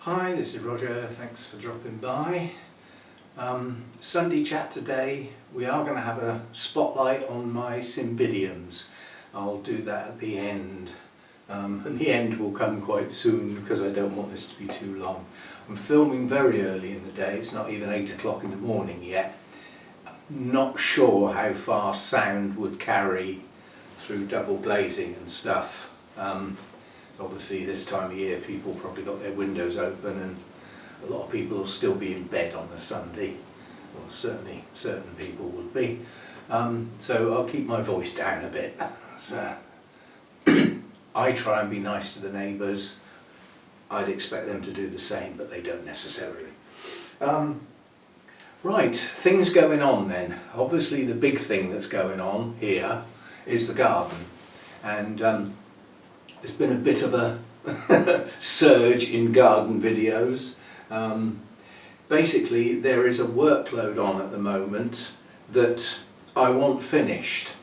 Hi, this is Roger, thanks for dropping by. Sunday chat today. We are going to have a spotlight on my Cymbidiums. I'll do that at the end. And the end will come quite soon because I don't want this to be too long. I'm filming very early in the day, it's not even 8 o'clock in the morning yet. Not sure how far sound would carry through double glazing and stuff. Obviously this time of year people probably got their windows open and a lot of people will still be in bed on the Sunday, or certainly certain people would be. So I'll keep my voice down a bit. So, I try and be nice to the neighbours. I'd expect them to do the same, but they don't necessarily. Right, things going on then. Obviously the big thing that's going on here is the garden, and there's been a bit of a surge in garden videos. Basically there is a workload on at the moment that I want finished,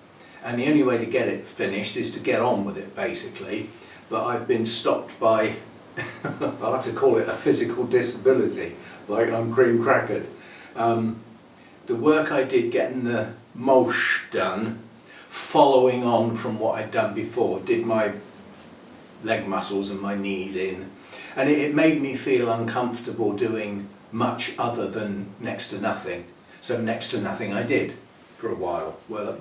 and the only way to get it finished is to get on with it basically, but I've been stopped by I'll have to call it a physical disability, like I'm cream crackered. The work I did getting the mulch done, following on from what I'd done before, did my leg muscles and my knees in, and it made me feel uncomfortable doing much other than next to nothing. So next to nothing I did for a while. Well,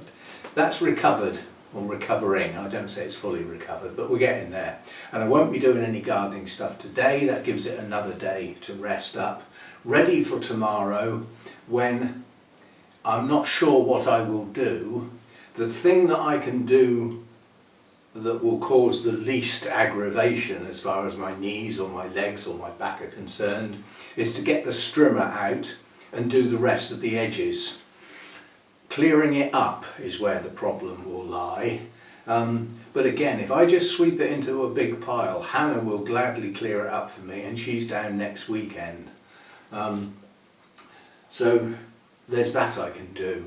that's recovered, or recovering. I don't say it's fully recovered, but we're getting there. And I won't be doing any gardening stuff today. That gives it another day to rest up, ready for tomorrow, when I'm not sure what I will do. The thing that I can do that will cause the least aggravation as far as my knees or my legs or my back are concerned is to get the strimmer out and do the rest of the edges. Clearing it up is where the problem will lie. But again, if I just sweep it into a big pile, Hannah will gladly clear it up for me, and she's down next weekend. So there's that I can do.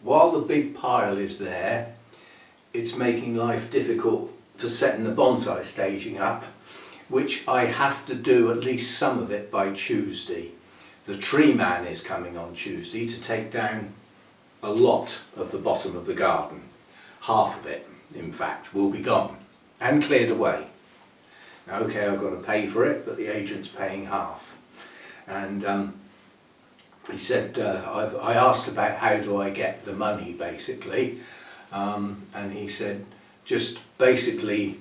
While the big pile is there, it's making life difficult for setting the bonsai staging up, which I have to do at least some of it by Tuesday. The tree man is coming on Tuesday to take down a lot of the bottom of the garden. Half of it, in fact, will be gone and cleared away. Now, okay, I've got to pay for it, but the agent's paying half. And he said, I asked about how do I get the money, basically. And he said, just basically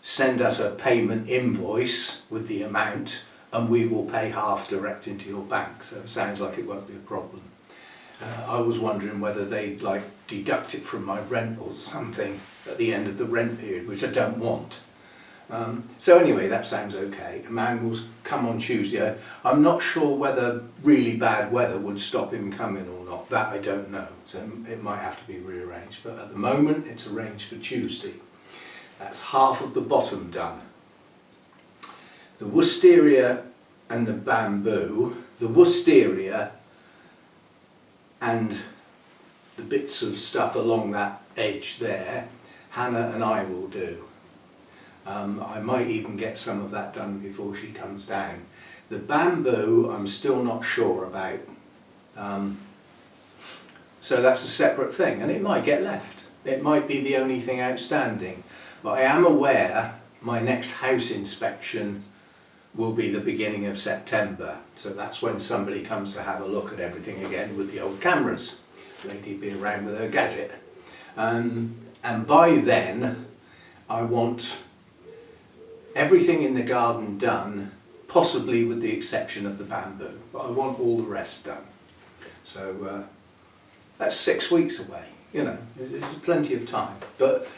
send us a payment invoice with the amount and we will pay half direct into your bank. So it sounds like it won't be a problem. I was wondering whether they'd like deduct it from my rent or something at the end of the rent period, which I don't want. So anyway, that sounds okay. A man will come on Tuesday. I'm not sure whether really bad weather would stop him coming or not. That I don't know. So it might have to be rearranged. But at the moment, it's arranged for Tuesday. That's half of the bottom done. The wisteria and the bamboo. The wisteria and the bits of stuff along that edge there, Hannah and I will do. I might even get some of that done before she comes down. The bamboo I'm still not sure about. So that's a separate thing, and it might get left. It might be the only thing outstanding. But I am aware my next house inspection will be the beginning of September. So that's when somebody comes to have a look at everything again with the old cameras. Lady be around with her gadget. And by then I want everything in the garden done, possibly with the exception of the bamboo, but I want all the rest done. So that's 6 weeks away, you know, there's plenty of time. But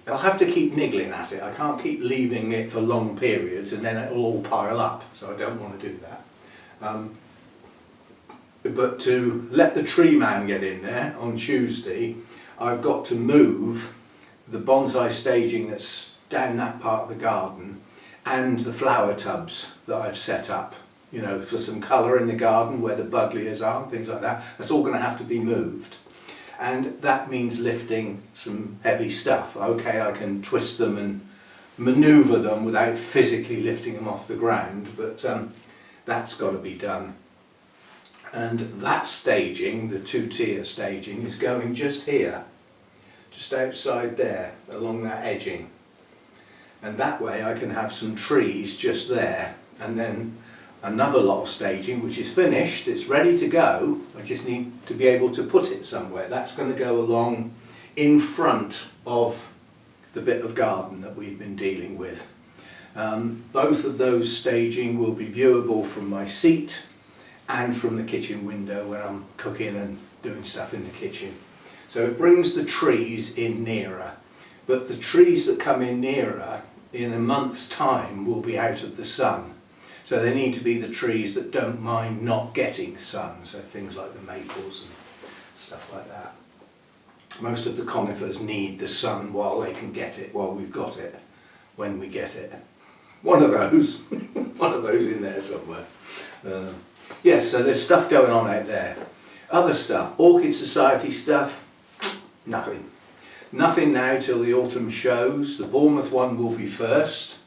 I'll have to keep niggling at it. I can't keep leaving it for long periods and then it'll all pile up, so I don't want to do that. But to let the tree man get in there on Tuesday, I've got to move the bonsai staging that's down that part of the garden and the flower tubs that I've set up, you know, for some colour in the garden where the buddleias are and things like that. That's all going to have to be moved. And that means lifting some heavy stuff. Okay, I can twist them and manoeuvre them without physically lifting them off the ground, but that's got to be done. And that staging, the 2-tier staging, is going just here, just outside there, along that edging. And that way I can have some trees just there, and then another lot of staging which is finished, it's ready to go. I just need to be able to put it somewhere. That's going to go along in front of the bit of garden that we've been dealing with. Both of those staging will be viewable from my seat and from the kitchen window when I'm cooking and doing stuff in the kitchen. So it brings the trees in nearer, but the trees that come in nearer in a month's time will be out of the sun. So they need to be the trees that don't mind not getting sun, so things like the maples and stuff like that. Most of the conifers need the sun while they can get it, while we've got it, when we get it. One of those, one of those in there somewhere. Yes, so there's stuff going on out there. Other stuff, Orchid Society stuff, nothing. Nothing now till the autumn shows. The Bournemouth one will be first,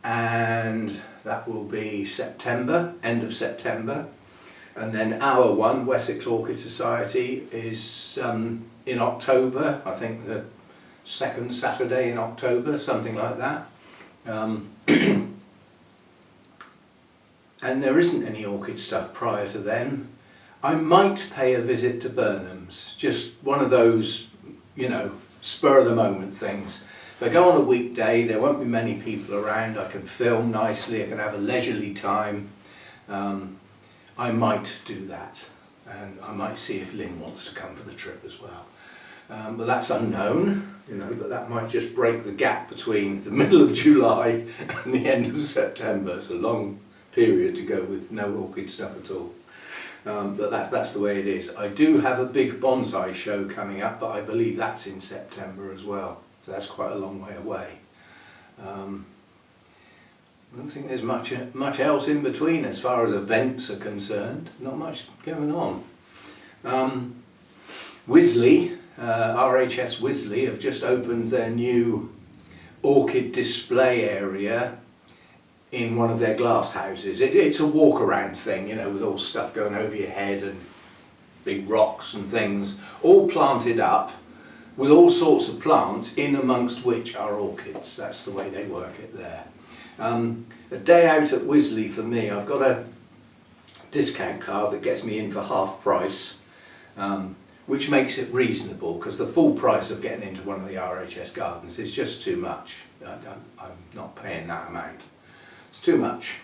and that will be September, end of September. And then our one, Wessex Orchid Society, is in October, I think the second Saturday in October, something like that. And there isn't any orchid stuff prior to then. I might pay a visit to Burnham's, just one of those, you know, spur of the moment things. If I go on a weekday, there won't be many people around, I can film nicely, I can have a leisurely time. I might do that, and I might see if Lynn wants to come for the trip as well. But that's unknown, you know, but that might just break the gap between the middle of July and the end of September. It's a long period to go with no orchid stuff at all. But that's the way it is. I do have a big bonsai show coming up, but I believe that's in September as well. So that's quite a long way away. I don't think there's much else in between as far as events are concerned. Not much going on. Wisley, RHS Wisley, have just opened their new orchid display area in one of their glass houses. It's a walk around thing, you know, with all stuff going over your head and big rocks and things, all planted up with all sorts of plants, in amongst which are orchids. That's the way they work it there. A day out at Wisley for me, I've got a discount card that gets me in for half price, which makes it reasonable, because the full price of getting into one of the RHS gardens is just too much. I'm not paying that amount. It's too much.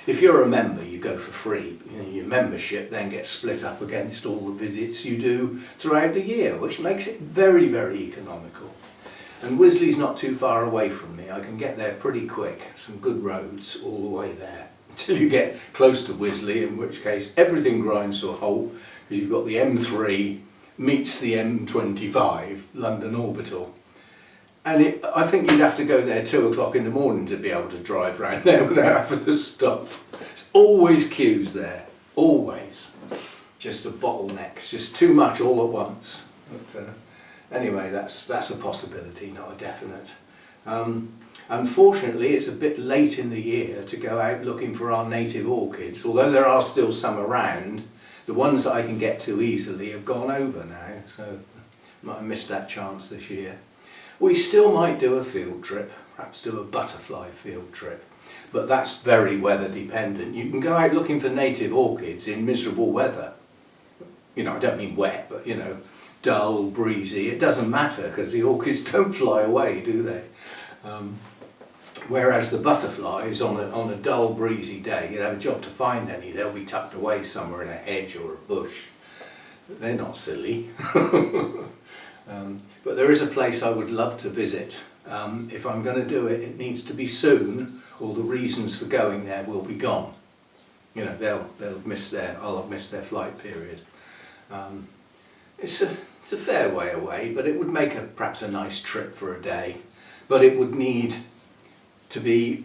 If you're a member, you go for free. You know, your membership then gets split up against all the visits you do throughout the year, which makes it very, very economical. And Wisley's not too far away from me. I can get there pretty quick. Some good roads all the way there. Until you get close to Wisley, in which case everything grinds to a halt, because you've got the M3 meets the M25, London Orbital. And I think you'd have to go there 2 o'clock in the morning to be able to drive around there without having to stop. There's always queues there, always. Just a bottleneck, it's just too much all at once. But, anyway, that's a possibility, not a definite. Unfortunately, it's a bit late in the year to go out looking for our native orchids. Although there are still some around, the ones that I can get to easily have gone over now, so I might have missed that chance this year. We still might do a field trip, perhaps do a butterfly field trip, but that's very weather dependent. You can go out looking for native orchids in miserable weather. You know, I don't mean wet, but you know, dull, breezy. It doesn't matter, because the orchids don't fly away, do they? Whereas the butterflies, on a dull, breezy day, you'd have a job to find any. They'll be tucked away somewhere in a hedge or a bush. But they're not silly. But there is a place I would love to visit. If I'm going to do it, it needs to be soon, or the reasons for going there will be gone. You know, I'll have missed their flight period. It's a fair way away, but it would make perhaps a nice trip for a day. But it would need to be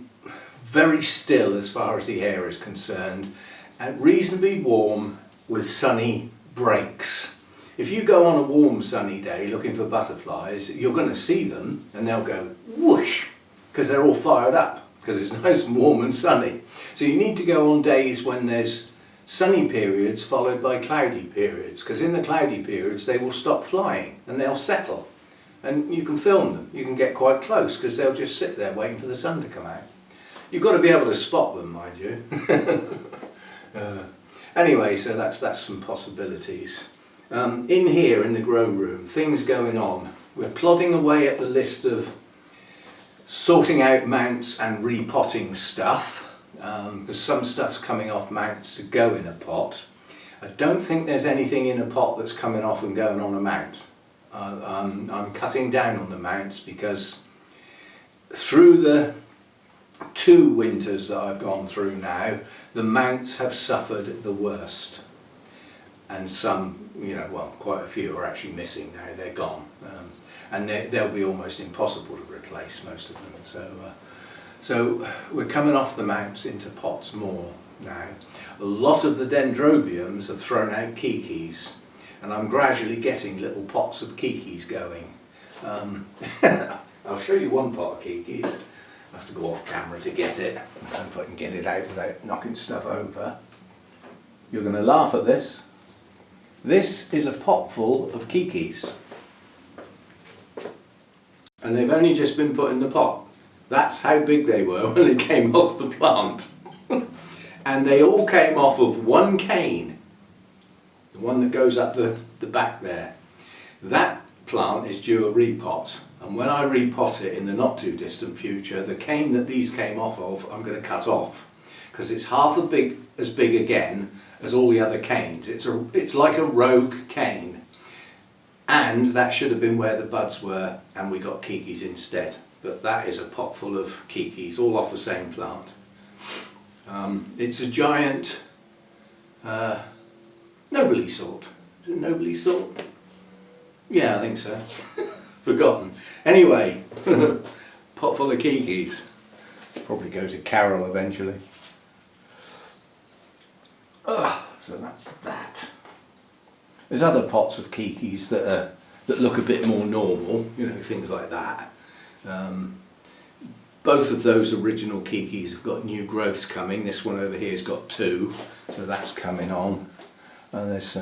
very still as far as the air is concerned, and reasonably warm with sunny breaks. If you go on a warm sunny day looking for butterflies, you're going to see them and they'll go whoosh, because they're all fired up because it's nice and warm and sunny. So you need to go on days when there's sunny periods followed by cloudy periods, because in the cloudy periods they will stop flying and they'll settle, and you can film them. You can get quite close because they'll just sit there waiting for the sun to come out. You've got to be able to spot them, mind you. Anyway, so that's some possibilities. In here in the grow room, things going on. We're plodding away at the list of sorting out mounts and repotting stuff, because some stuff's coming off mounts to go in a pot. I don't think there's anything in a pot that's coming off and going on a mount. I'm cutting down on the mounts because through the 2 winters that I've gone through now, the mounts have suffered the worst. And some, well, quite a few are actually missing now, they're gone. And they'll be almost impossible to replace, most of them. So we're coming off the mounts into pots more now. A lot of the dendrobiums have thrown out kikis, and I'm gradually getting little pots of kikis going. I'll show you one pot of kikis. I have to go off camera to get it. I hope I can get it out without knocking stuff over. You're going to laugh at this. This is a pot full of kikis. And they've only just been put in the pot. That's how big they were when they came off the plant. And they all came off of one cane. The one that goes up the back there. That plant is due a repot. And when I repot it in the not too distant future, the cane that these came off of, I'm going to cut off. Because it's half as big again as all the other canes. It's like a rogue cane. And that should have been where the buds were, and we got kikis instead. But that is a pot full of kikis, all off the same plant. It's a giant nobly sort. Is it nobly sort? Yeah, I think so. Forgotten. Anyway, pot full of kikis. Probably go to Carol eventually. So that's that. There's other pots of kikis that look a bit more normal, things like that. Both of those original kikis have got new growths coming. This one over here has got 2, so that's coming on. And there's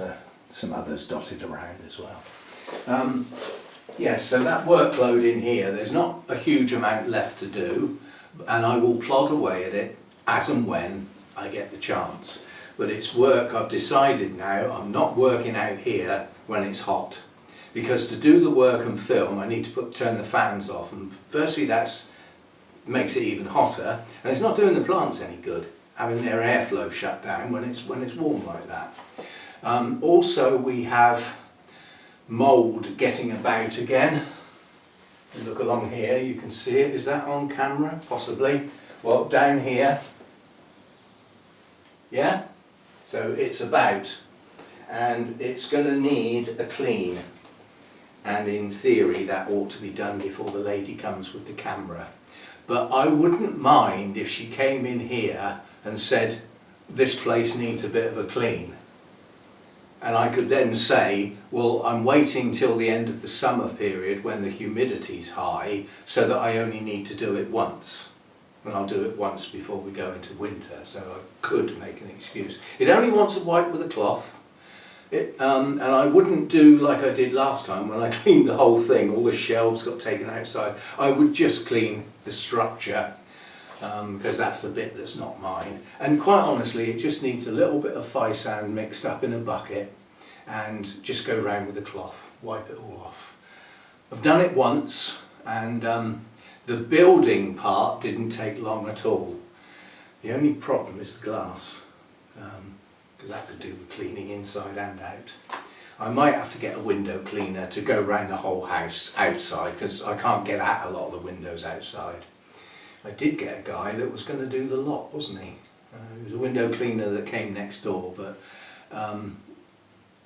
some others dotted around as well. Yes, so that workload in here, there's not a huge amount left to do, and I will plod away at it as and when I get the chance. But it's work I've decided now. I'm not working out here when it's hot, because to do the work and film I need to turn the fans off, and firstly that makes it even hotter, and it's not doing the plants any good having their airflow shut down when it's warm like that. Also we have mould getting about again. You look along here, you can see it. Is that on camera? Possibly. Well, down here. Yeah? So it's about, and it's going to need a clean, and in theory that ought to be done before the lady comes with the camera. But I wouldn't mind if she came in here and said, this place needs a bit of a clean. And I could then say, well, I'm waiting till the end of the summer period when the humidity's high, so that I only need to do it once. And I'll do it once before we go into winter, so I could make an excuse. It only wants a wipe with a cloth. And I wouldn't do like I did last time when I cleaned the whole thing, all the shelves got taken outside. I would just clean the structure, because that's the bit that's not mine. And quite honestly, it just needs a little bit of fye sand mixed up in a bucket, and just go round with a cloth, wipe it all off. I've done it once, and the building part didn't take long at all. The only problem is the glass, because that could do with cleaning inside and out. I might have to get a window cleaner to go round the whole house outside, because I can't get at a lot of the windows outside. I did get a guy that was going to do the lot, wasn't he? It was a window cleaner that came next door, but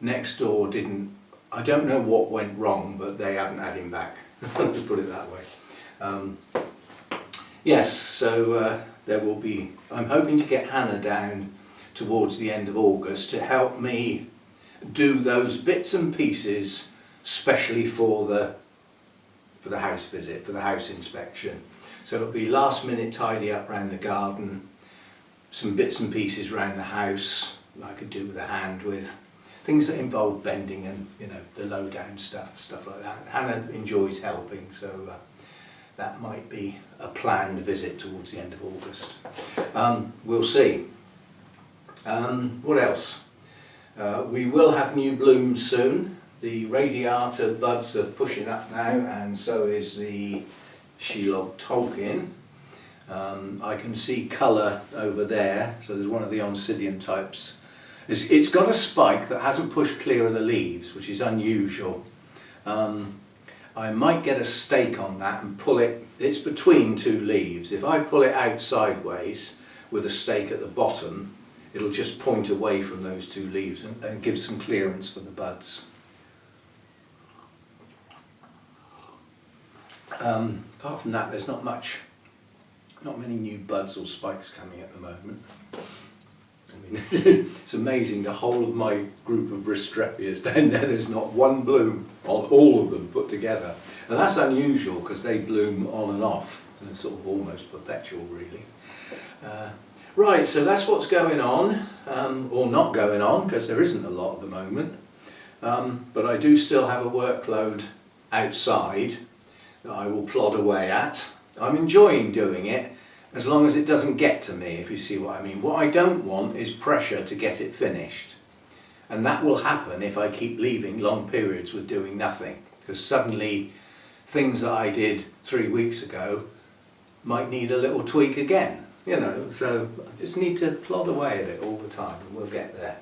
next door didn't, I don't know what went wrong, but they haven't had him back, to put it that way. Yes, so there will be, I'm hoping to get Hannah down towards the end of August to help me do those bits and pieces, specially for the house visit, for the house inspection. So it'll be last minute tidy up around the garden, some bits and pieces around the house I could do with a hand with, things that involve bending and, you know, the low down stuff like that. Hannah enjoys helping, so that might be a planned visit towards the end of August. We'll see. What else? We will have new blooms soon. The radiata buds are pushing up now, and so is the Shelog Tolkien. I can see colour over there, so there's one of the Oncidium types. It's got a spike that hasn't pushed clear of the leaves, which is unusual. I might get a stake on that and pull it, it's between two leaves. If I pull it out sideways with a stake at the bottom, it'll just point away from those two leaves and give some clearance for the buds. Apart from that, there's not many new buds or spikes coming at the moment. I mean, it's amazing, the whole of my group of Ristrepias down there, there's not one bloom on all of them put together. And that's unusual because they bloom on and off, and it's sort of almost perpetual really. Right, so that's what's going on, or not going on, because there isn't a lot at the moment. But I do still have a workload outside that I will plod away at. I'm enjoying doing it, as long as it doesn't get to me, if you see what I mean. What I don't want is pressure to get it finished. And that will happen if I keep leaving long periods with doing nothing. Because suddenly things that I did 3 weeks ago might need a little tweak again. You know, so I just need to plod away at it all the time, and we'll get there.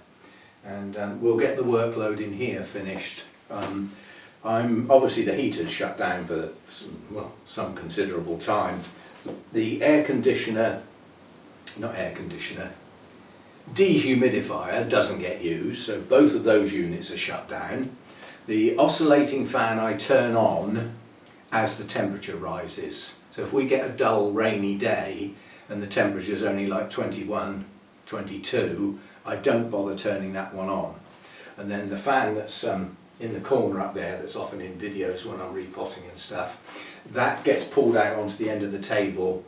And we'll get the workload in here finished. Obviously the heater's shut down for some considerable time. The dehumidifier doesn't get used, so both of those units are shut down. The oscillating fan I turn on as the temperature rises. So if we get a dull rainy day and the temperature is only like 21, 22, I don't bother turning that one on. And then the fan that's in the corner up there, that's often in videos when I'm repotting and stuff, that gets pulled out onto the end of the table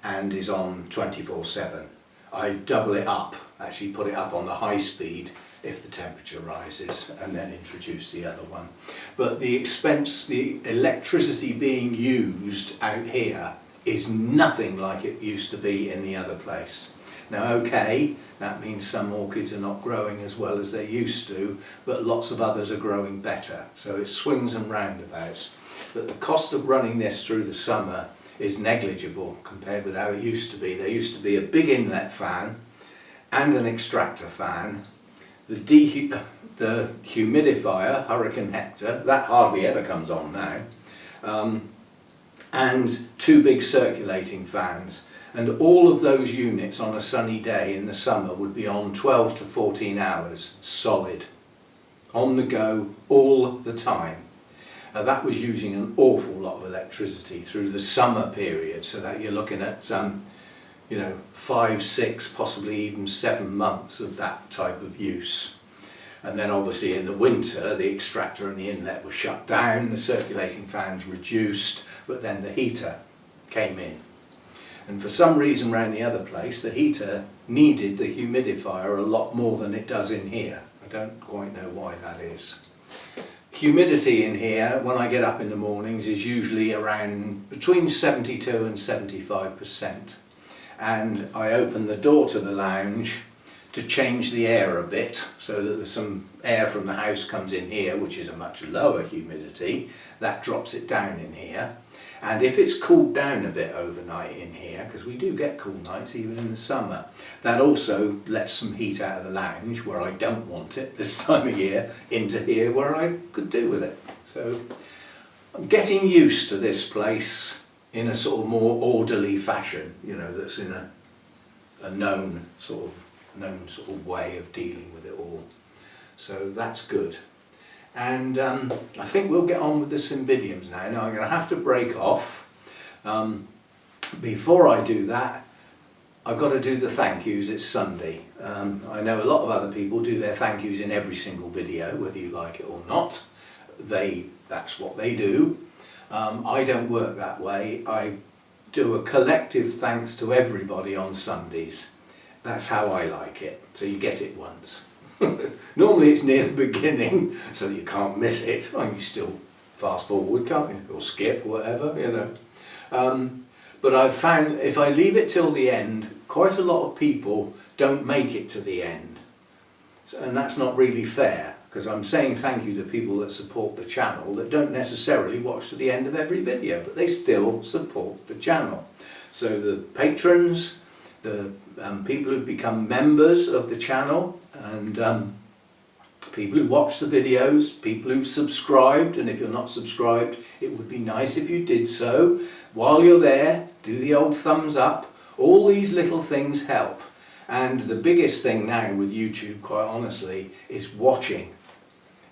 and is on 24/7. I double it up, actually put it up on the high speed if the temperature rises, and then introduce the other one. But the electricity being used out here is nothing like it used to be in the other place. Now okay, that means some orchids are not growing as well as they used to, but lots of others are growing better. So it swings and roundabouts. But the cost of running this through the summer is negligible compared with how it used to be. There used to be a big inlet fan and an extractor fan. The humidifier, Hurricane Hector, that hardly ever comes on now. And 2 big circulating fans. And all of those units on a sunny day in the summer would be on 12 to 14 hours, solid, on the go all the time. That was using an awful lot of electricity through the summer period, so that you're looking at 5, 6, possibly even 7 months of that type of use. And then obviously in the winter the extractor and the inlet were shut down, the circulating fans reduced, but then the heater came in. And for some reason around the other place, the heater needed the humidifier a lot more than it does in here. I don't quite know why that is. Humidity in here, when I get up in the mornings, is usually around between 72 and 75%. And I open the door to the lounge to change the air a bit, so that some air from the house comes in here, which is a much lower humidity. That drops it down in here. And if it's cooled down a bit overnight in here, because we do get cool nights even in the summer, that also lets some heat out of the lounge, where I don't want it this time of year, into here where I could do with it. So I'm getting used to this place in a sort of more orderly fashion, you know, that's in a known sort of way of dealing with it all. So that's good. And I think we'll get on with the Cymbidiums now. Now I'm going to have to break off. Before I do that, I've got to do the thank yous. It's Sunday. I know a lot of other people do their thank yous in every single video, whether you like it or not. That's what they do. I don't work that way. I do a collective thanks to everybody on Sundays. That's how I like it, so you get it once. Normally it's near the beginning, so you can't miss it. Well, you still fast forward, can't you? Or skip, whatever, you know. But I've found if I leave it till the end, quite a lot of people don't make it to the end. And that's not really fair, because I'm saying thank you to people that support the channel that don't necessarily watch to the end of every video, but they still support the channel. So the patrons, the people who've become members of the channel, and people who watch the videos, people who've subscribed, and if you're not subscribed, it would be nice if you did so. While you're there, do the old thumbs up. All these little things help. And the biggest thing now with YouTube, quite honestly, is watching.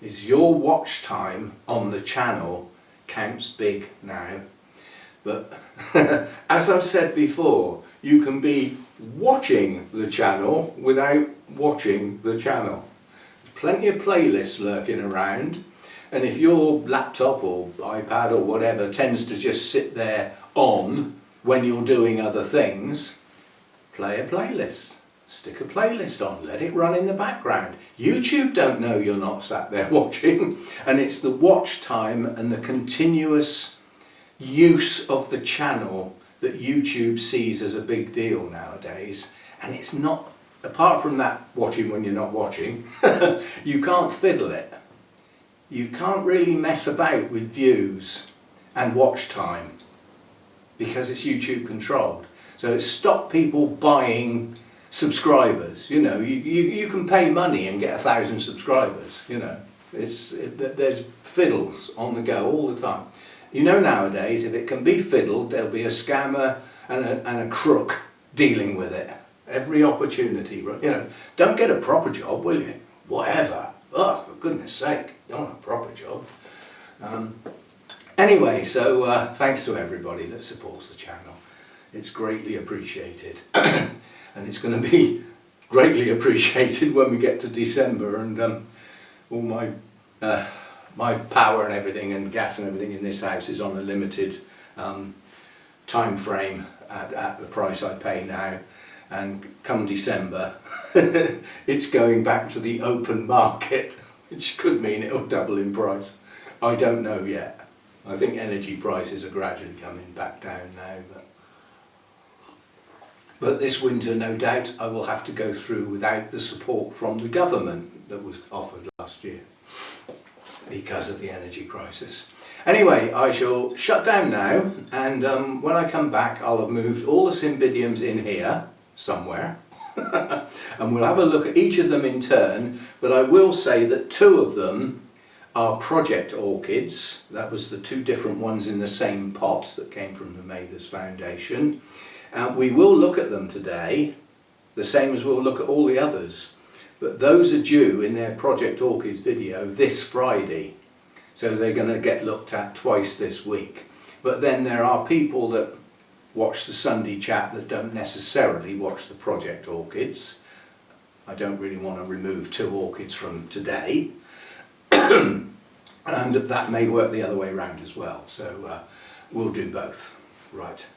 Is your watch time on the channel counts big now. But as I've said before, you can be watching the channel without watching the channel. Plenty of playlists lurking around, and if your laptop or iPad or whatever tends to just sit there on when you're doing other things, play a playlist. Stick a playlist on, let it run in the background. YouTube don't know you're not sat there watching, and it's the watch time and the continuous use of the channel that YouTube sees as a big deal nowadays. And it's not, apart from that watching when you're not watching, you can't fiddle it. You can't really mess about with views and watch time because it's YouTube controlled. So it's stopped people buying subscribers. You know, you can pay money and get 1,000 subscribers. You know, there's fiddles on the go all the time. You know, nowadays if it can be fiddled, there'll be a scammer and a crook dealing with it. Every opportunity, you know. Don't get a proper job, will you? Whatever. Oh, for goodness sake, you want a proper job. Anyway, so thanks to everybody that supports the channel. It's greatly appreciated. And it's going to be greatly appreciated when we get to December and all my my power and everything and gas and everything in this house is on a limited time frame at the price I pay now, and come December it's going back to the open market, which could mean it'll double in price. I don't know yet. I think energy prices are gradually coming back down now, but this winter, no doubt, I will have to go through without the support from the government that was offered last year because of the energy crisis. Anyway, I shall shut down now, and when I come back I'll have moved all the Cymbidiums in here somewhere and we'll have a look at each of them in turn, but I will say that 2 of them are project orchids. That was the 2 different ones in the same pot that came from the Mathers Foundation. We will look at them today, the same as we'll look at all the others, but those are due in their Project Orchids video this Friday, so they're going to get looked at twice this week. But then there are people that watch the Sunday chat that don't necessarily watch the Project Orchids. I don't really want to remove 2 orchids from today, and that may work the other way around as well, so we'll do both. Right.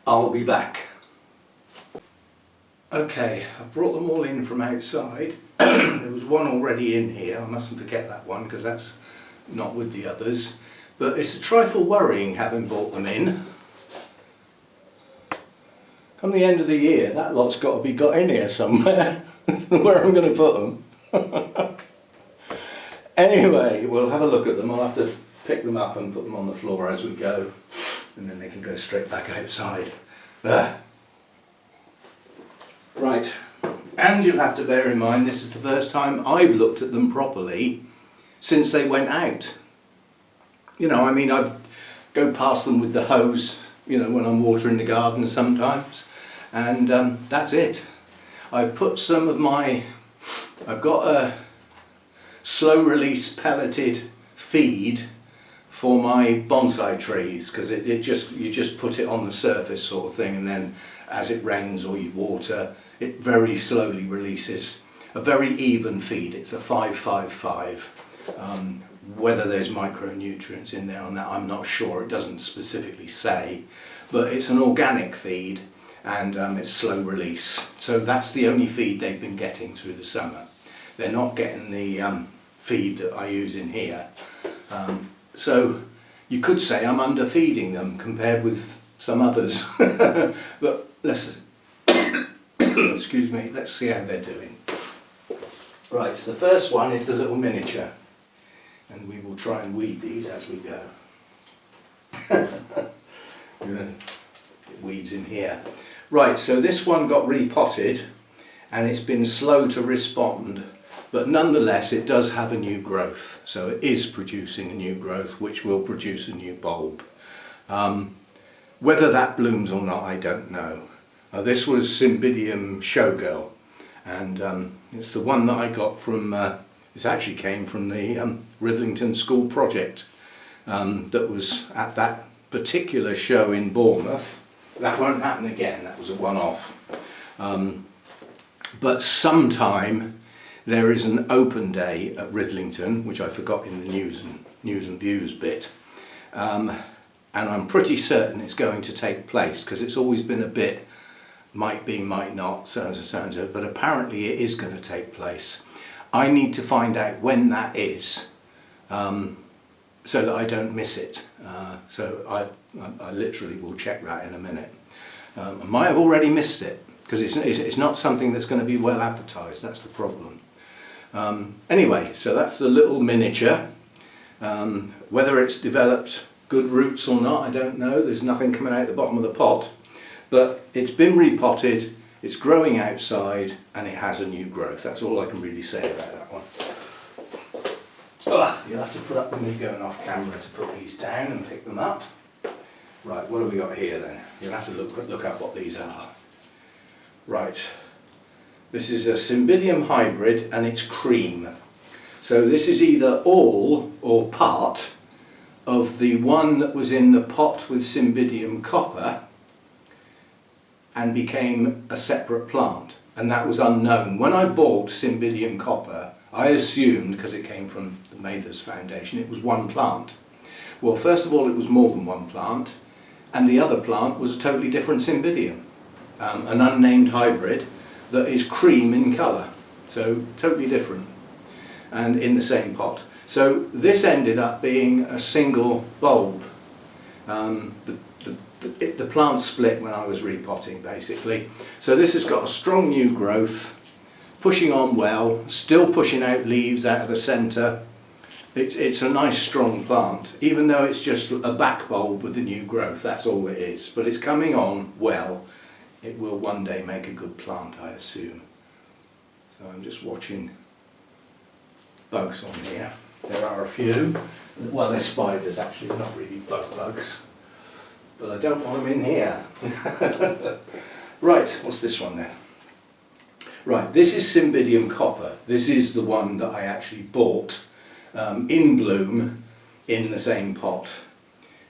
I'll be back. Okay, I've brought them all in from outside. There was one already in here, I mustn't forget that one because that's not with the others. But it's a trifle worrying having brought them in. Come the end of the year, that lot's got to be got in here somewhere. Where I'm going to put them. Anyway, we'll have a look at them. I'll have to pick them up and put them on the floor as we go, and then they can go straight back outside. Right, and you'll have to bear in mind this is the first time I've looked at them properly since they went out. You know, I mean, I go past them with the hose, you know, when I'm watering the garden sometimes, and that's it. I've put some of my, I've got a slow release pelleted feed for my bonsai trees, because you just put it on the surface sort of thing, and then as it rains or you water, it very slowly releases a very even feed. It's a 5-5-5, Whether there's micronutrients in there or not, I'm not sure. It doesn't specifically say, but it's an organic feed, and it's slow release. So that's the only feed they've been getting through the summer. They're not getting the feed that I use in here. So you could say I'm underfeeding them compared with some others. But let's excuse me, let's see how they're doing. Right, so the first one is the little miniature, and we will try and weed these as we go. It weeds in here. Right, so this one got repotted and it's been slow to respond, but nonetheless it does have a new growth, so it is producing a new growth which will produce a new bulb. Whether that blooms or not, I don't know. This was Cymbidium Showgirl, and it's the one that I got from, it actually came from the Ridlington School project that was at that particular show in Bournemouth. That won't happen again, that was a one-off. But sometime there is an open day at Ridlington, which I forgot in the news and views bit, and I'm pretty certain it's going to take place, because it's always been a bit might be, might not, so, but apparently it is going to take place. I need to find out when that is, so that I don't miss it. So I literally will check that in a minute. I might have already missed it, because it's not something that's going to be well advertised, that's the problem. Anyway, so that's the little miniature. Whether it's developed good roots or not, I don't know. There's nothing coming out the bottom of the pot. But it's been repotted, it's growing outside, and it has a new growth. That's all I can really say about that one. You'll have to put up with me going off camera to put these down and pick them up. Right, what have we got here then? You'll have to look up what these are. Right, this is a Cymbidium hybrid and it's cream. So this is either all or part of the one that was in the pot with Cymbidium copper and became a separate plant, and that was unknown. When I bought Cymbidium copper, I assumed, because it came from the Mathers Foundation, it was one plant. Well, first of all, it was more than one plant, and the other plant was a totally different Cymbidium, an unnamed hybrid that is cream in colour, so totally different, and in the same pot. So this ended up being a single bulb. The plant split when I was repotting, basically. So this has got a strong new growth, pushing on well, still pushing out leaves out of the centre. It's a nice strong plant, even though it's just a back bulb with the new growth, that's all it is. But it's coming on well. It will one day make a good plant, I assume. So I'm just watching bugs on here. There are a few. Well, they're spiders actually, not really bugs. But I don't want them in here. Right, what's this one then? Right, this is Cymbidium copper. This is the one that I actually bought in bloom in the same pot.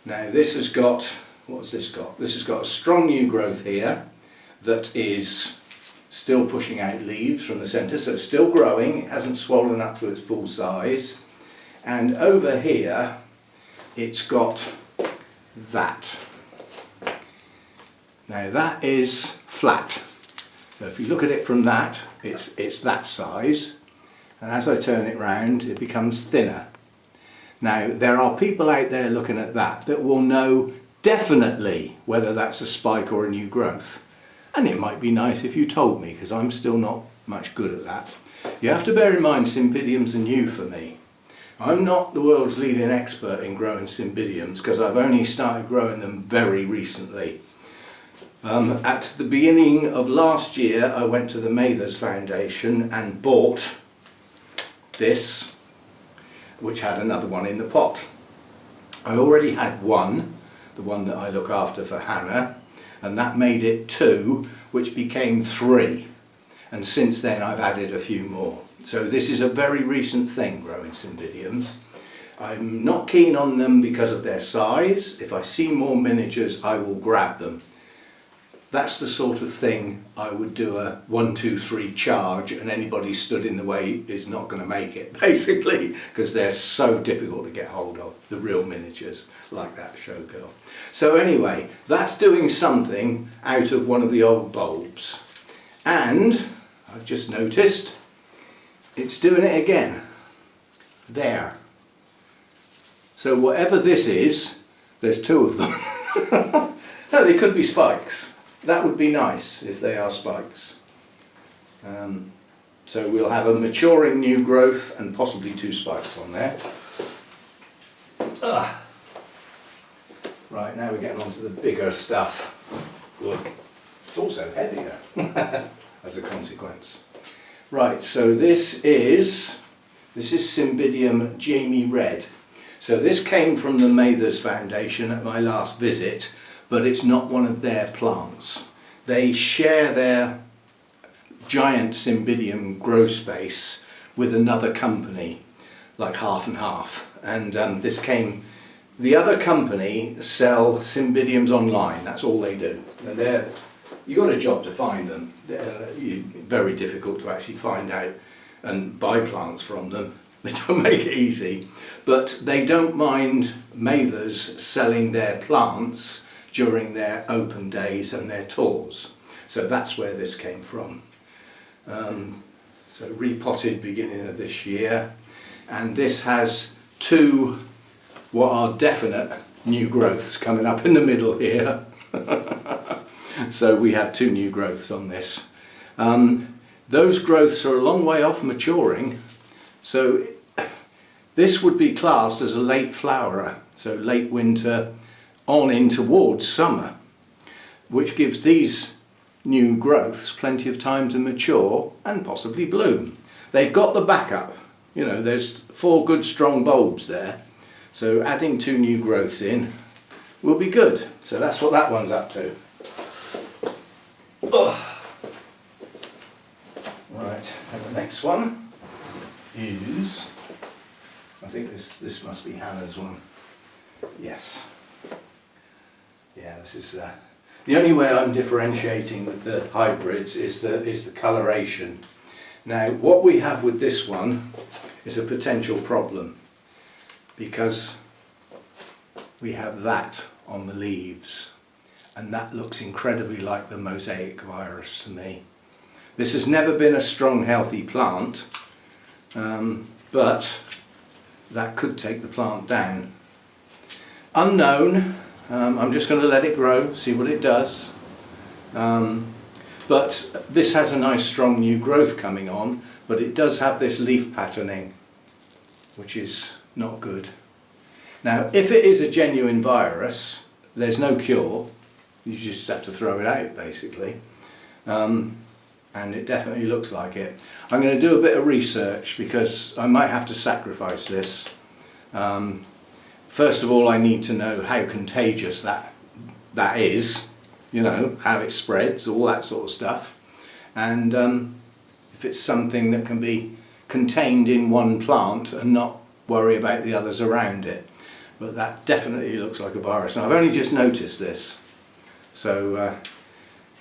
Now this has got, what's this got? This has got a strong new growth here that is still pushing out leaves from the centre, so it's still growing, it hasn't swollen up to its full size. And over here it's got that. Now that is flat, so if you look at it from that, it's that size, and as I turn it round it becomes thinner. Now there are people out there looking at that will know definitely whether that's a spike or a new growth, and it might be nice if you told me, because I'm still not much good at that. You have to bear in mind Cymbidiums are new for me. I'm not the world's leading expert in growing Cymbidiums because I've only started growing them very recently. At the beginning of last year I went to the Mathers Foundation and bought this, which had another one in the pot. I already had one, the one that I look after for Hannah, and that made it 2, which became 3, and since then I've added a few more. So this is a very recent thing, growing Cymbidiums. I'm not keen on them because of their size. If I see more miniatures I will grab them. that's the sort of thing I would do a 1, 2, 3 charge, and anybody stood in the way is not going to make it, basically, because they're so difficult to get hold of, the real miniatures, like that showgirl. So anyway, that's doing something out of one of the old bulbs. And I've just noticed it's doing it again. There. So whatever this is, there's 2 of them. No, they could be spikes. That would be nice if they are spikes. So we'll have a maturing new growth and possibly 2 spikes on there. Right, now we're getting on to the bigger stuff. It's also heavier as a consequence. Right, so this is Cymbidium Jamie Red. So this came from the Mathers Foundation at my last visit, but it's not one of their plants. They share their giant Cymbidium grow space with another company, like half and half. And this came, the other company sell Cymbidiums online, that's all they do. And you've got a job to find them. They're very difficult to actually find out and buy plants from them. They don't make it easy, but they don't mind Mathers selling their plants during their open days and their tours. So that's where this came from. So repotted beginning of this year, and this has 2 what are definite new growths coming up in the middle here. So we have 2 new growths on this. Those growths are a long way off maturing, so this would be classed as a late flowerer, so late winter on in towards summer, which gives these new growths plenty of time to mature and possibly bloom. They've got the backup, you know, there's 4 good strong bulbs there, so adding 2 new growths in will be good. So that's what that one's up to. Right, and the next one is, I think this must be Hannah's one. Yes. Yeah, this is the only way I'm differentiating with the hybrids is the coloration. Now, what we have with this one is a potential problem, because we have that on the leaves, and that looks incredibly like the mosaic virus to me. This has never been a strong, healthy plant, but that could take the plant down. Unknown. I'm just going to let it grow, see what it does. But this has a nice strong new growth coming on, but it does have this leaf patterning, which is not good. Now, if it is a genuine virus, there's no cure. You just have to throw it out, basically. And it definitely looks like it. I'm going to do a bit of research because I might have to sacrifice this. First of all, I need to know how contagious that is, you know, how it spreads, all that sort of stuff. And if it's something that can be contained in one plant and not worry about the others around it. But that definitely looks like a virus. And I've only just noticed this. So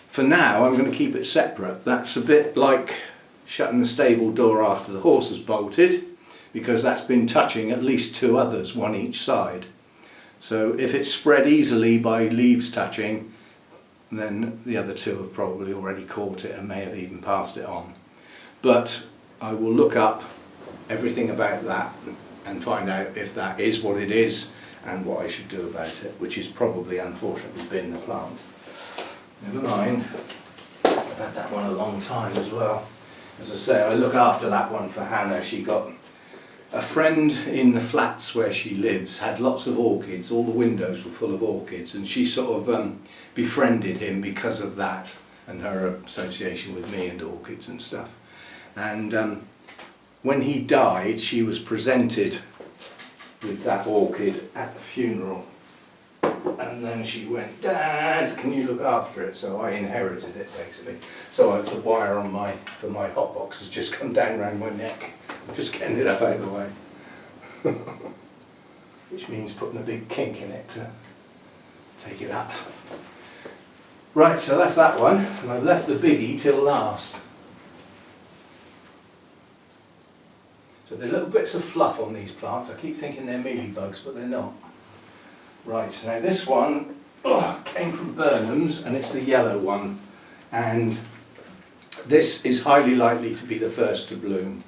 for now, I'm going to keep it separate. That's a bit like shutting the stable door after the horse has bolted, because that's been touching at least 2 others, one each side. So if it's spread easily by leaves touching, then the other 2 have probably already caught it and may have even passed it on. But I will look up everything about that and find out if that is what it is and what I should do about it, which is probably, unfortunately, bin the plant. Never mind. I've had that one a long time as well. As I say, I look after that one for Hannah. She got a friend in the flats where she lives, had lots of orchids, all the windows were full of orchids, and she sort of befriended him because of that and her association with me and orchids and stuff. And when he died, she was presented with that orchid at the funeral. And then she went, "Dad, can you look after it?" So I inherited it, basically. So the wire on for my hot box has just come down around my neck. I'm just getting it up out of the way. Which means putting a big kink in it to take it up. Right, so that's that one, and I've left the biggie till last. So there are little bits of fluff on these plants. I keep thinking they're mealybugs, but they're not. Right, so now this one came from Burnham's, and it's the yellow one. And this is highly likely to be the first to bloom.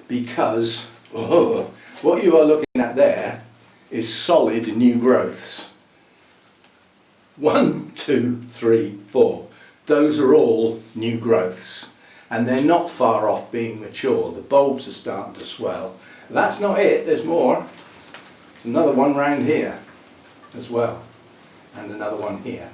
Because what you are looking at there is solid new growths. 1, 2, 3, 4. Those are all new growths, and they're not far off being mature. The bulbs are starting to swell. That's not it, there's more. There's another one round here as well, and another one here.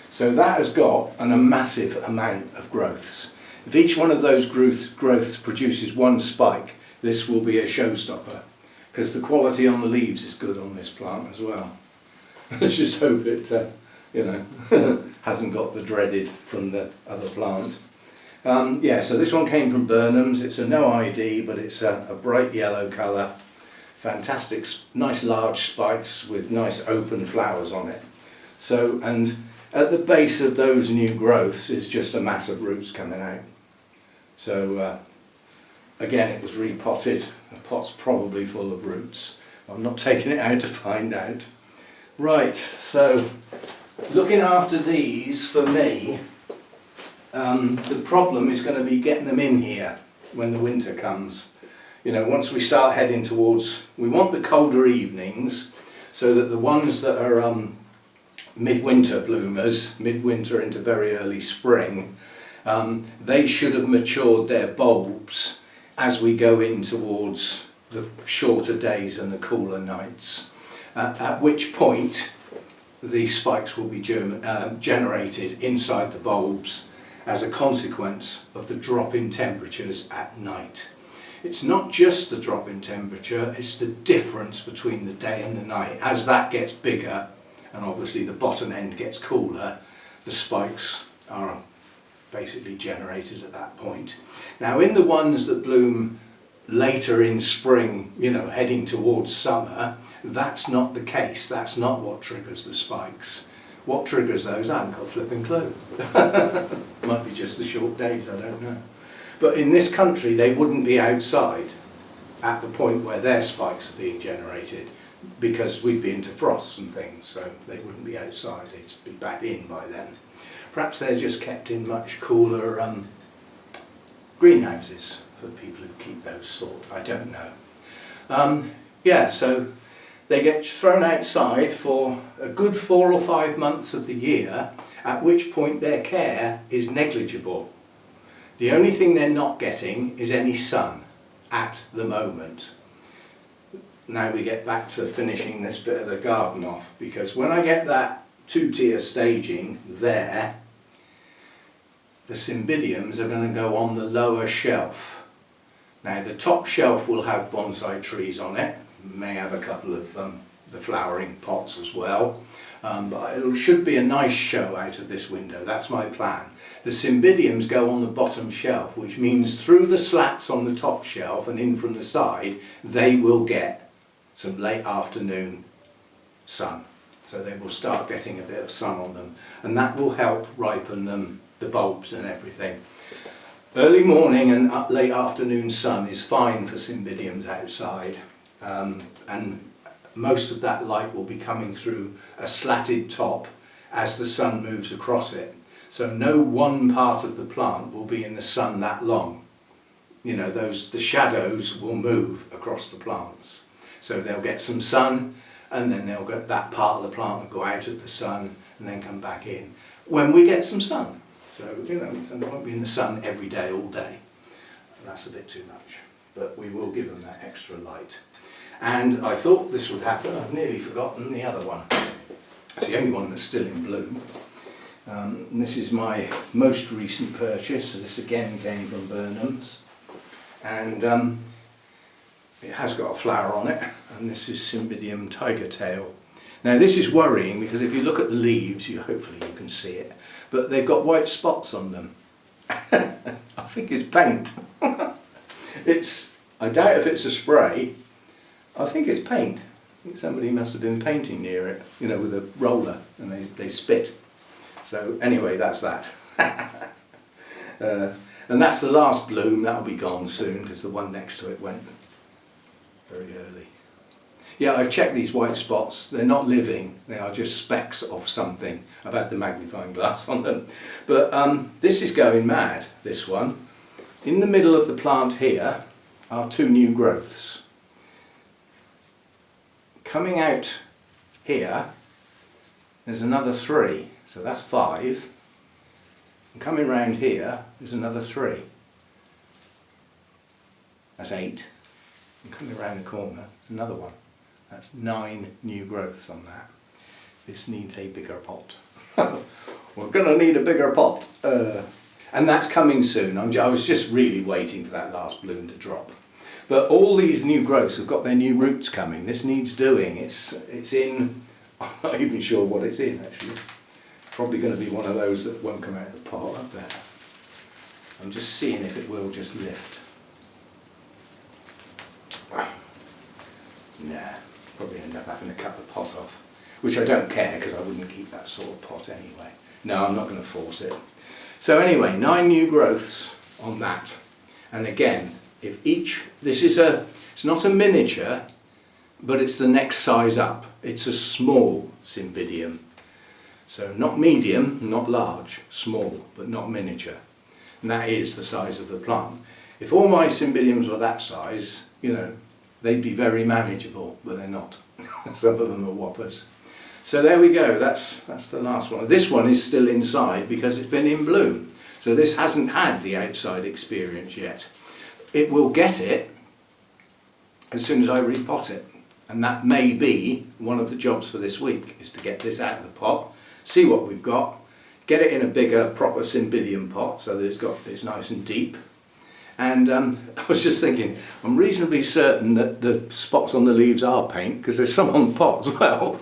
So that has got a massive amount of growths. If each one of those growths produces one spike, this will be a showstopper, because the quality on the leaves is good on this plant as well. Let's just hope it hasn't got the dreaded from the other plant. Yeah, so this one came from Burnham's. It's a no ID, but it's a bright yellow colour. Fantastic, nice large spikes with nice open flowers on it. So, and at the base of those new growths is just a mass of roots coming out. So again, it was repotted. The pot's probably full of roots. I'm not taking it out to find out. Right, so looking after these for me, the problem is going to be getting them in here when the winter comes. You know, once we start heading towards, we want the colder evenings so that the ones that are midwinter bloomers, midwinter into very early spring, they should have matured their bulbs as we go in towards the shorter days and the cooler nights, at which point the spikes will be generated inside the bulbs as a consequence of the drop in temperatures at night. It's not just the drop in temperature, it's the difference between the day and the night. As that gets bigger, and obviously the bottom end gets cooler, the spikes are basically generated at that point. Now in the ones that bloom later in spring, you know, heading towards summer, that's not the case. That's not what triggers the spikes. What triggers those? I haven't got a flipping clue. Might be just the short days, I don't know. But in this country they wouldn't be outside at the point where their spikes are being generated, because we'd be into frosts and things, so they wouldn't be outside, they'd be back in by then. Perhaps they're just kept in much cooler greenhouses for people who keep those sort, I don't know. Yeah, so they get thrown outside for a good 4 or 5 months of the year, at which point their care is negligible. The only thing they're not getting is any sun at the moment. Now we get back to finishing this bit of the garden off, because when I get that 2-tier staging there, the Cymbidiums are going to go on the lower shelf. Now the top shelf will have bonsai trees on it, may have a couple of the flowering pots as well, but it should be a nice show out of this window, that's my plan. The Cymbidiums go on the bottom shelf, which means through the slats on the top shelf and in from the side, they will get some late afternoon sun. So they will start getting a bit of sun on them, and that will help ripen them, the bulbs and everything. Early morning and late afternoon sun is fine for Cymbidiums outside, and most of that light will be coming through a slatted top as the sun moves across it. So no one part of the plant will be in the sun that long. You know, the shadows will move across the plants. So they'll get some sun, and then they'll get that part of the plant will go out of the sun and then come back in when we get some sun. So, you know, they won't be in the sun every day, all day. That's a bit too much, but we will give them that extra light. And I thought this would happen. I've nearly forgotten the other one. It's the only one that's still in bloom. And this is my most recent purchase. So this again came from Burnham's, and it has got a flower on it, and this is Cymbidium tiger tail. Now this is worrying, because if you look at the leaves, hopefully you can see it, but they've got white spots on them. I think it's paint. I doubt if it's a spray. I think it's paint. I think somebody must have been painting near it, you know, with a roller, and they spit. So anyway, that's that. And that's the last bloom. That'll be gone soon because the one next to it went very early. Yeah, I've checked these white spots. They're not living. They are just specks of something. I've had the magnifying glass on them. But this is going mad, this one. In the middle of the plant here are 2 new growths. Coming out here, there's another 3. So that's 5. And coming round here, there's another 3. That's 8. And coming around the corner, there's another one. That's 9 new growths on that. This needs a bigger pot. We're going to need a bigger pot. And that's coming soon. I was just really waiting for that last bloom to drop. But all these new growths have got their new roots coming. This needs doing. It's in, I'm not even sure what it's in actually. Probably going to be one of those that won't come out of the pot up there. I'm just seeing if it will just lift. Nah, probably end up having to cut the pot off, which I don't care because I wouldn't keep that sort of pot anyway. No, I'm not going to force it. So anyway, 9 new growths on that. And again, if each, it's not a miniature, but it's the next size up. It's a small Cymbidium. So not medium, not large, small, but not miniature. And that is the size of the plant. If all my Cymbidiums were that size, you know, they'd be very manageable, but they're not. Some of them are whoppers. So there we go, that's the last one. This one is still inside because it's been in bloom. So this hasn't had the outside experience yet. It will get it as soon as I repot it. And that may be one of the jobs for this week, is to get this out of the pot, see what we've got, get it in a bigger proper Cymbidium pot so that it's nice and deep. And I was just thinking, I'm reasonably certain that the spots on the leaves are paint because there's some on the pot as well.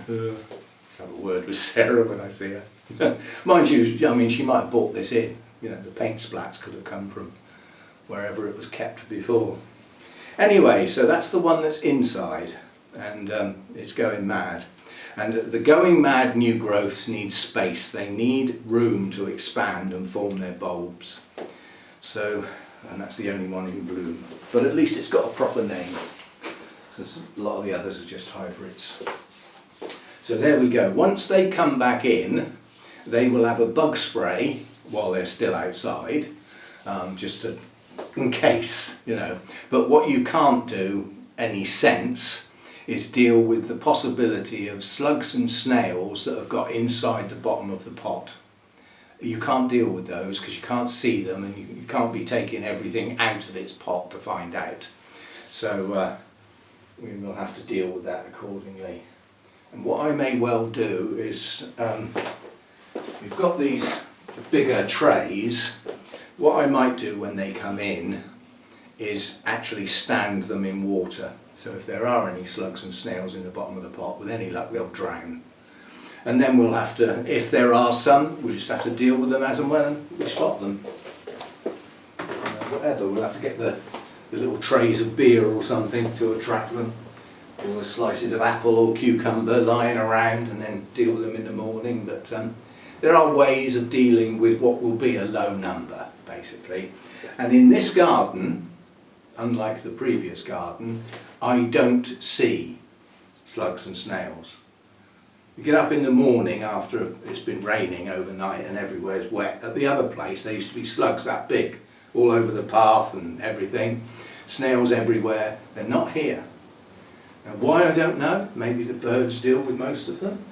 Let's have a word with Sarah when I see her. Mind you, I mean, she might have bought this in. You know, the paint splats could have come from wherever it was kept before. Anyway, so that's the one that's inside, and it's going mad. And the going mad new growths need space. They need room to expand and form their bulbs. So, and that's the only one in bloom. But at least it's got a proper name, because a lot of the others are just hybrids. So there we go. Once they come back in, they will have a bug spray while they're still outside, just in case, you know. But what you can't do, any sense, is deal with the possibility of slugs and snails that have got inside the bottom of the pot. You can't deal with those because you can't see them, and you can't be taking everything out of its pot to find out. So we will have to deal with that accordingly. And what I may well do is, we've got these bigger trays. What I might do when they come in is actually stand them in water. So if there are any slugs and snails in the bottom of the pot, with any luck they'll drown. And then we'll have to, if there are some, we'll just have to deal with them as and when we spot them. Whatever, we'll have to get the little trays of beer or something to attract them. Or the slices of apple or cucumber lying around, and then deal with them in the morning. But there are ways of dealing with what will be a low number, basically. And in this garden, unlike the previous garden, I don't see slugs and snails. You get up in the morning after it's been raining overnight and everywhere's wet. At the other place there used to be slugs that big all over the path and everything. Snails everywhere. They're not here. Now why, I don't know. Maybe the birds deal with most of them.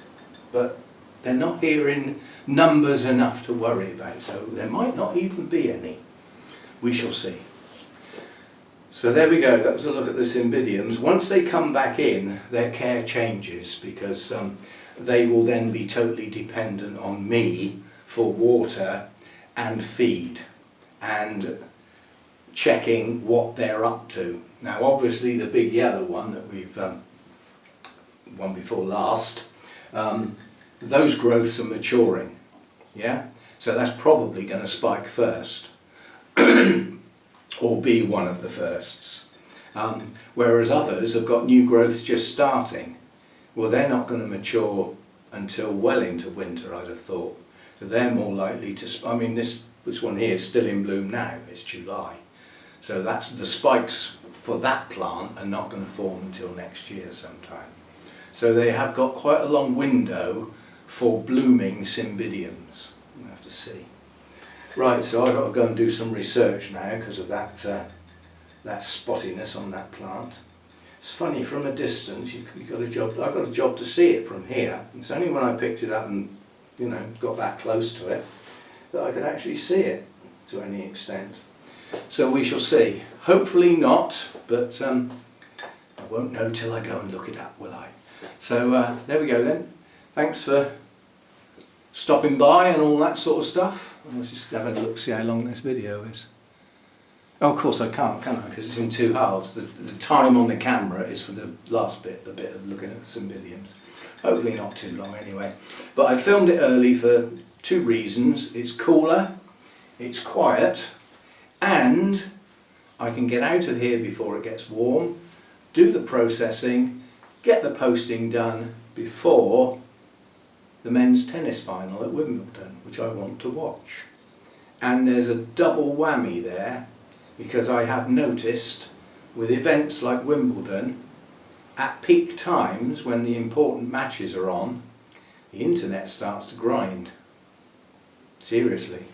But they're not here in numbers enough to worry about. So there might not even be any. We shall see. So there we go, that was a look at the Cymbidiums. Once they come back in, their care changes because they will then be totally dependent on me for water and feed and checking what they're up to. Now obviously the big yellow one that we've one before last, those growths are maturing, yeah? So that's probably going to spike first. Or be one of the firsts. Whereas others have got new growths just starting. Well, they're not going to mature until well into winter, I'd have thought. So they're more likely to, I mean this one here is still in bloom now, it's July. So that's the spikes for that plant are not going to form until next year sometime. So they have got quite a long window for blooming Cymbidiums. We'll have to see. Right, so I've got to go and do some research now because of that spottiness on that plant. It's funny, from a distance, you've got a job. I've got a job to see it from here. It's only when I picked it up and got that close to it that I could actually see it to any extent. So we shall see. Hopefully not, but I won't know till I go and look it up, will I? So there we go then. Thanks for stopping by and all that sort of stuff. Let's just have a look, see how long this video is. Oh, of course I can't, can I? Because it's in two halves. The time on the camera is for the last bit, the bit of looking at the Cymbidiums. Hopefully not too long anyway. But I filmed it early for two reasons. It's cooler, it's quiet, and I can get out of here before it gets warm, do the processing, get the posting done before the men's tennis final at Wimbledon, which I want to watch. And there's a double whammy there, because I have noticed with events like Wimbledon, at peak times when the important matches are on, the internet starts to grind. Seriously.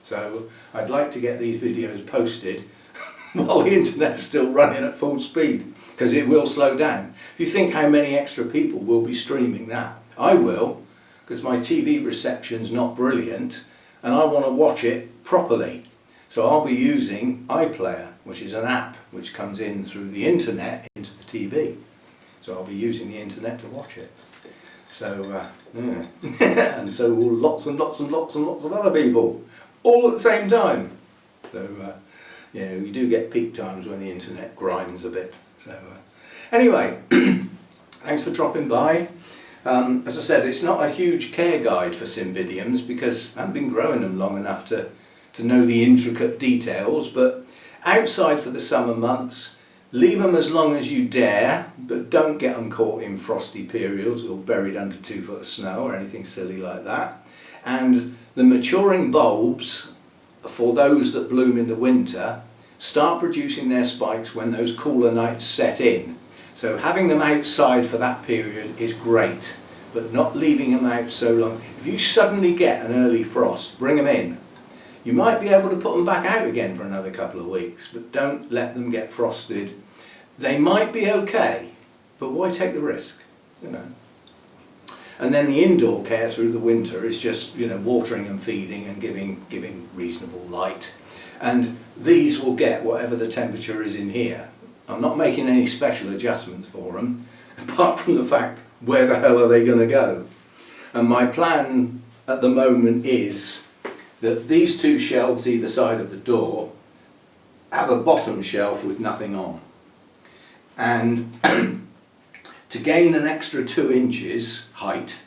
So I'd like to get these videos posted while the internet's still running at full speed, because it will slow down. If you think how many extra people will be streaming that, I will, because my TV reception's not brilliant and I want to watch it properly. So I'll be using iPlayer, which is an app which comes in through the internet into the TV. So I'll be using the internet to watch it. So, yeah. And so will lots and lots and lots and lots of other people, all at the same time. So, you do get peak times when the internet grinds a bit. So, anyway, thanks for dropping by. As I said, it's not a huge care guide for Cymbidiums because I haven't been growing them long enough to know the intricate details, but outside for the summer months, leave them as long as you dare, but don't get them caught in frosty periods or buried under 2 foot of snow or anything silly like that. And the maturing bulbs, for those that bloom in the winter, start producing their spikes when those cooler nights set in. So having them outside for that period is great, but not leaving them out so long. If you suddenly get an early frost, bring them in. You might be able to put them back out again for another couple of weeks, but don't let them get frosted. They might be okay, but why take the risk, And then the indoor care through the winter is just, watering and feeding and giving reasonable light. And these will get whatever the temperature is in here. I'm not making any special adjustments for them, apart from the fact, where the hell are they going to go? And my plan at the moment is that these 2 shelves either side of the door have a bottom shelf with nothing on. And to gain an extra 2 inches height,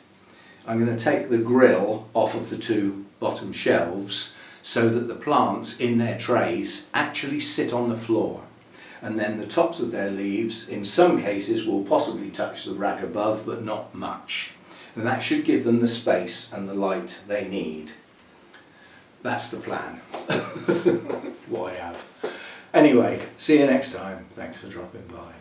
I'm going to take the grill off of the 2 bottom shelves so that the plants in their trays actually sit on the floor. And then the tops of their leaves, in some cases, will possibly touch the rack above, but not much. And that should give them the space and the light they need. That's the plan. What I have. Anyway, see you next time. Thanks for dropping by.